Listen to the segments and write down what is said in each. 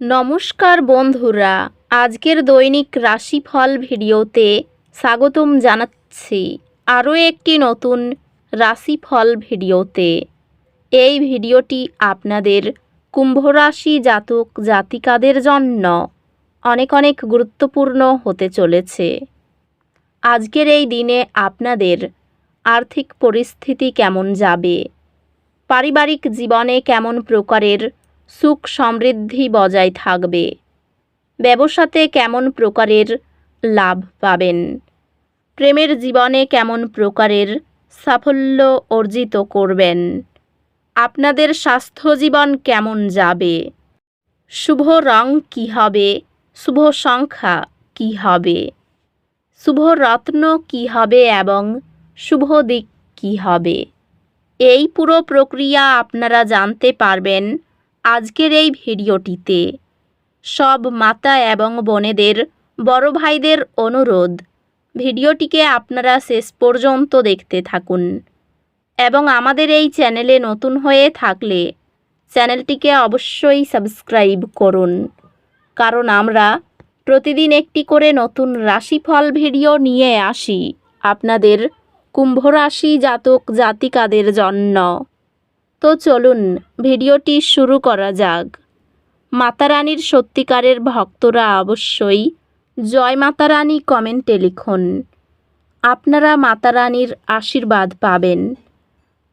নমস্কার বন্ধুরা, আজকের দৈনিক রাশিফল ভিডিওতে স্বাগতম জানাচ্ছি আরও একটি নতুন রাশিফল ভিডিওতে। এই ভিডিওটি আপনাদের কুম্ভ রাশি জাতক জাতিকাদের জন্য অনেক অনেক গুরুত্বপূর্ণ হতে চলেছে। আজকের এই দিনে আপনাদের আর্থিক পরিস্থিতি কেমন যাবে, পারিবারিক জীবনে কেমন প্রকারের সুখ সমৃদ্ধি বজায় থাকবে, ব্যবসাতে কেমন প্রকারের লাভ পাবেন, প্রেমের জীবনে কেমন প্রকারের সাফল্য অর্জিত করবেন, আপনাদের স্বাস্থ্য জীবন কেমন যাবে, শুভ রং কী হবে, শুভ সংখ্যা কী হবে, শুভ রত্ন কী হবে এবং শুভ দিক কী হবে, এই পুরো প্রক্রিয়া আপনারা জানতে পারবেন আজকের এই ভিডিওটিতে। সব মাতা এবং বোনেদের, বড় ভাইদের অনুরোধ, ভিডিওটিকে আপনারা শেষ পর্যন্ত দেখতে থাকুন এবং আমাদের এই চ্যানেলে নতুন হয়ে থাকলে চ্যানেলটিকে অবশ্যই সাবস্ক্রাইব করুন, কারণ আমরা প্রতিদিন একটি করে নতুন রাশিফল ভিডিও নিয়ে আসি আপনাদের কুম্ভ রাশি জাতক জাতিকাদের জন্য। তো চলুন ভিডিওটি শুরু করা যাক। মাতারানীর সত্যিকারের ভক্তরা অবশ্যই জয় মাতারানী কমেন্টে লিখুন। আপনারা মাতারানীর আশীর্বাদ পাবেন,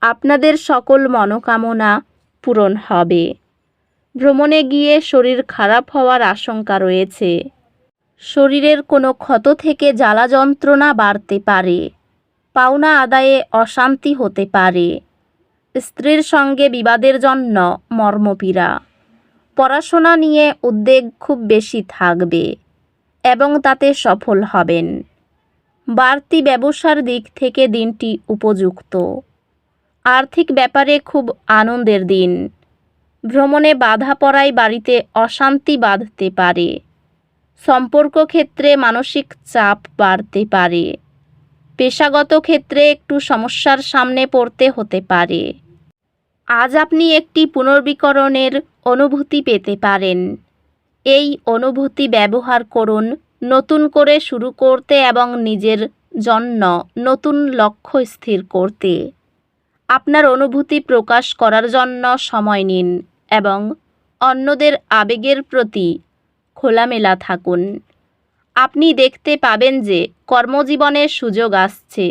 আপনাদের সকল মনোকামনা পূরণ হবে। ভ্রমণে গিয়ে শরীর খারাপ হওয়ার আশঙ্কা রয়েছে। শরীরের কোনো ক্ষত থেকে জ্বালা যন্ত্রণা বাড়তে পারে। পাওনা আদায়ে অশান্তি হতে পারে। স্ত্রীর সঙ্গে বিবাদের জন্য মর্মপীড়া। পড়াশোনা নিয়ে উদ্বেগ খুব বেশি থাকবে এবং তাতে সফল হবেন। বাড়তি ব্যবসার দিক থেকে দিনটি উপযুক্ত। আর্থিক ব্যাপারে খুব আনন্দের দিন। ভ্রমণে বাধা পড়ায় বাড়িতে অশান্তি বাঁধতে পারে। সম্পর্ক ক্ষেত্রে মানসিক চাপ বাড়তে পারে। পেশাগত ক্ষেত্রে একটু সমস্যার সামনে পড়তে হতে পারে। আজ আপনি একটি পুনর্বিকরণের অনুভূতি পেতে পারেন। এই অনুভূতি ব্যবহার করুন নতুন করে শুরু করতে এবং নিজের জন্য নতুন লক্ষ্য স্থির করতে। আপনার অনুভূতি প্রকাশ করার জন্য সময় নিন এবং অন্যদের আবেগের প্রতি খোলামেলা থাকুন। আপনি দেখতে পাবেন যে কর্মজীবনে সুযোগ আসছে,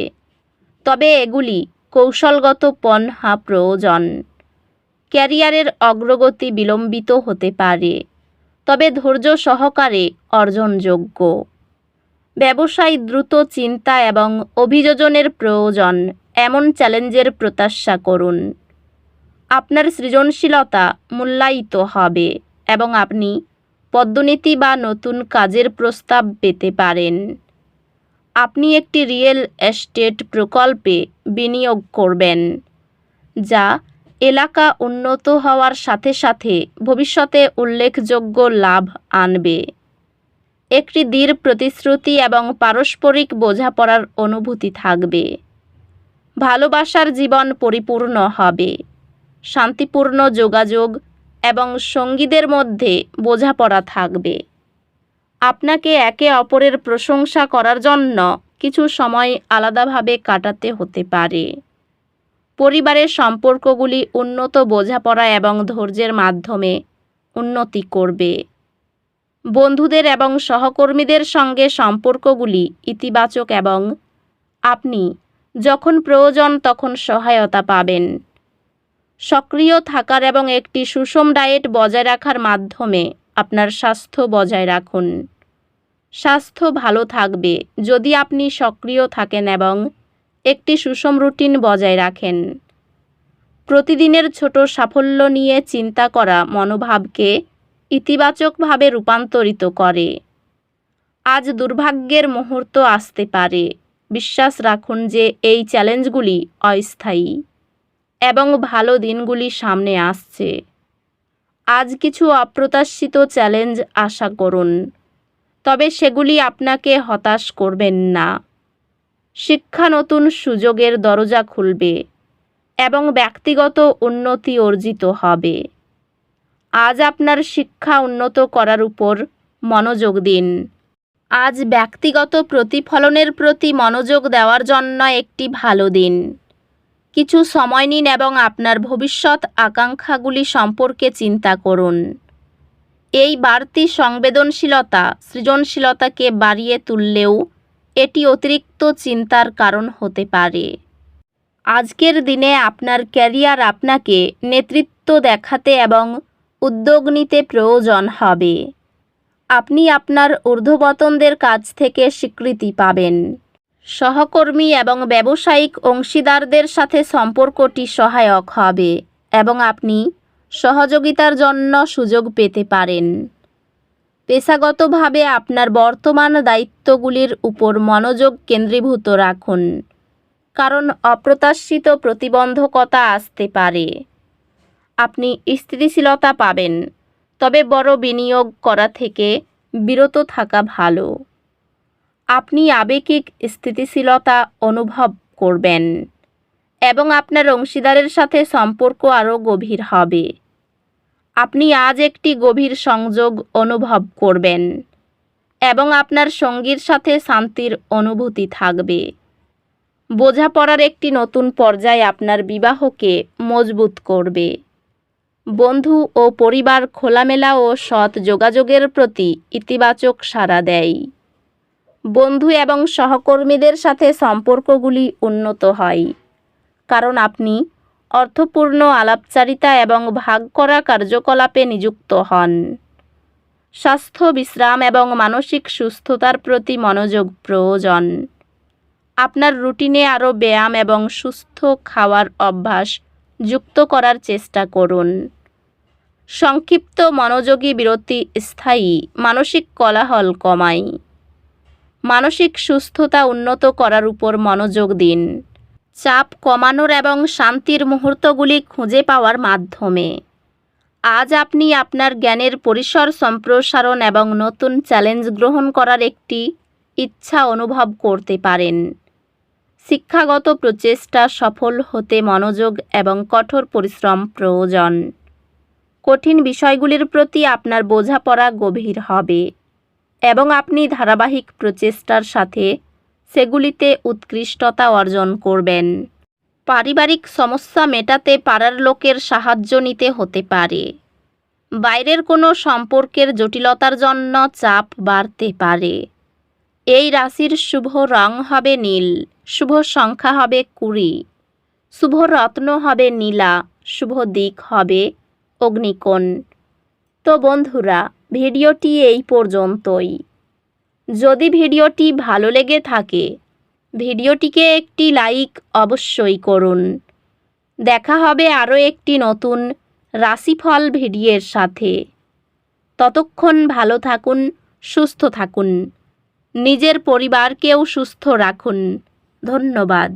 তবে এগুলি কৌশলগত পন্থা প্রয়োজন। ক্যারিয়ারের অগ্রগতি বিলম্বিত হতে পারে, তবে ধৈর্য সহকারে অর্জনযোগ্য। ব্যবসায় দ্রুত চিন্তা এবং অভিযোজনের প্রয়োজন এমন চ্যালেঞ্জের প্রত্যাশা করুন। আপনার সৃজনশীলতা মূল্যায়িত হবে এবং আপনি পদোন্নতি বা নতুন কাজের প্রস্তাব পেতে পারেন। আপনি একটি রিয়েল এস্টেট প্রকল্পে বিনিয়োগ করবেন, যা এলাকা উন্নত হওয়ার সাথে সাথে ভবিষ্যতে উল্লেখযোগ্য লাভ আনবে। একটি দৃঢ় প্রতিশ্রুতি এবং পারস্পরিক বোঝাপড়ার অনুভূতি থাকবে। ভালোবাসার জীবন পরিপূর্ণ হবে। শান্তিপূর্ণ যোগাযোগ এবং সঙ্গীদের মধ্যে বোঝাপড়া থাকবে। আপনাকে একে অপরের প্রশংসা করার জন্য কিছু সময় আলাদাভাবে কাটাতে হতে পারে। পরিবারের সম্পর্কগুলি উন্নত বোঝাপড়া এবং ধৈর্যের মাধ্যমে উন্নতি করবে। বন্ধুদের এবং সহকর্মীদের সঙ্গে সম্পর্কগুলি ইতিবাচক এবং আপনি যখন প্রয়োজন তখন সহায়তা পাবেন। সক্রিয় থাকার এবং একটি সুষম ডায়েট বজায় রাখার মাধ্যমে আপনার স্বাস্থ্য বজায় রাখুন। স্বাস্থ্য ভালো থাকবে যদি আপনি সক্রিয় থাকেন এবং একটি সুষম রুটিন বজায় রাখেন। প্রতিদিনের ছোট সাফল্য নিয়ে চিন্তা করা মনোভাবকে ইতিবাচকভাবে রূপান্তরিত করে। আজ দুর্ভাগ্যের মুহূর্ত আসতে পারে। বিশ্বাস রাখুন যে এই চ্যালেঞ্জগুলি অস্থায়ী এবং ভালো দিনগুলি সামনে আসছে। আজ কিছু অপ্রত্যাশিত চ্যালেঞ্জ আশা করুন, তবে সেগুলি আপনাকে হতাশ করবেন না। শিক্ষা নতুন সুযোগের দরজা খুলবে এবং ব্যক্তিগত উন্নতি অর্জিত হবে। আজ আপনার শিক্ষা উন্নত করার উপর মনোযোগ দিন। আজ ব্যক্তিগত প্রতিফলনের প্রতি মনোযোগ দেওয়ার জন্য একটি ভালো দিন। কিছু সময় নিন এবং আপনার ভবিষ্যৎ আকাঙ্ক্ষাগুলি সম্পর্কে চিন্তা করুন। এই বাড়তি সংবেদনশীলতা সৃজনশীলতাকে বাড়িয়ে তুললেও এটি অতিরিক্ত চিন্তার কারণ হতে পারে। আজকের দিনে আপনার ক্যারিয়ার আপনাকে নেতৃত্ব দেখাতে এবং উদ্যোগ নিতে প্রয়োজন হবে। আপনি আপনার ঊর্ধ্বতনদের কাছ থেকে স্বীকৃতি পাবেন। সহকর্মী এবং ব্যবসায়িক অংশীদারদের সাথে সম্পর্কটি সহায়ক হবে এবং আপনি সহযোগিতার জন্য সুযোগ পেতে পারেন। পেশাগতভাবে আপনার বর্তমান দায়িত্বগুলির উপর মনোযোগ কেন্দ্রীভূত রাখুন, কারণ অপ্রত্যাশিত প্রতিবন্ধকতা আসতে পারে। আপনি স্থিতিশীলতা পাবেন, তবে বড় বিনিয়োগ করা থেকে বিরত থাকা ভালো। আপনি আবেগিক স্থিতিশীলতা অনুভব করবেন এবং আপনার অংশীদারের সাথে সম্পর্ক আরও গভীর হবে। আপনি আজ একটি গভীর সংযোগ অনুভব করবেন এবং আপনার সঙ্গীর সাথে শান্তির অনুভূতি থাকবে। বোঝাপড়ার একটি নতুন পর্যায়ে আপনার বিবাহকে মজবুত করবে। বন্ধু ও পরিবার খোলামেলা ও সৎ যোগাযোগের প্রতি ইতিবাচক সাড়া দেয়। বন্ধু এবং সহকর্মীদের সাথে সম্পর্কগুলি উন্নত হয়, কারণ আপনি অর্থপূর্ণ আলাপচারিতা এবং ভাগ করা কার্যকলাপে নিযুক্ত হন। স্বাস্থ্য, বিশ্রাম এবং মানসিক সুস্থতার প্রতি মনোযোগ প্রয়োজন। আপনার রুটিনে আরও ব্যায়াম এবং সুস্থ খাওয়ার অভ্যাস যুক্ত করার চেষ্টা করুন। সংক্ষিপ্ত মনোযোগী বিরতি স্থায়ী মানসিক কোলাহল কমায়। মানসিক সুস্থতা উন্নত করার উপর মনোযোগ দিন, চাপ কমানোর এবং শান্তির মুহূর্তগুলি খুঁজে পাওয়ার মাধ্যমে। আজ আপনি আপনার জ্ঞানের পরিসর সম্প্রসারণ এবং নতুন চ্যালেঞ্জ গ্রহণ করার একটি ইচ্ছা অনুভব করতে পারেন। শিক্ষাগত প্রচেষ্টা সফল হতে মনোযোগ এবং কঠোর পরিশ্রম প্রয়োজন। কঠিন বিষয়গুলির প্রতি আপনার বোঝাপড়া গভীর হবে এবং আপনি ধারাবাহিক প্রচেষ্টার সাথে সেগুলিতে উৎকৃষ্টতা অর্জন করবেন। পারিবারিক সমস্যা মেটাতে পাড়ার লোকের সাহায্য নিতে হতে পারে। বাইরের কোনো সম্পর্কের জটিলতার জন্য চাপ বাড়তে পারে। এই রাশির শুভ রং হবে নীল, শুভ সংখ্যা হবে 20, শুভ রত্ন হবে নীলা, শুভ দিক হবে অগ্নিকোণ। তো বন্ধুরা, ভিডিওটি এই পর্যন্তই। যদি ভিডিওটি ভালো লেগে থাকে ভিডিওটিকে একটি লাইক অবশ্যই করুন। দেখা হবে আরও একটি নতুন রাশিফল ভিডিওর সাথে। ততক্ষণ ভালো থাকুন, সুস্থ থাকুন, নিজের পরিবারকেও সুস্থ রাখুন। ধন্যবাদ।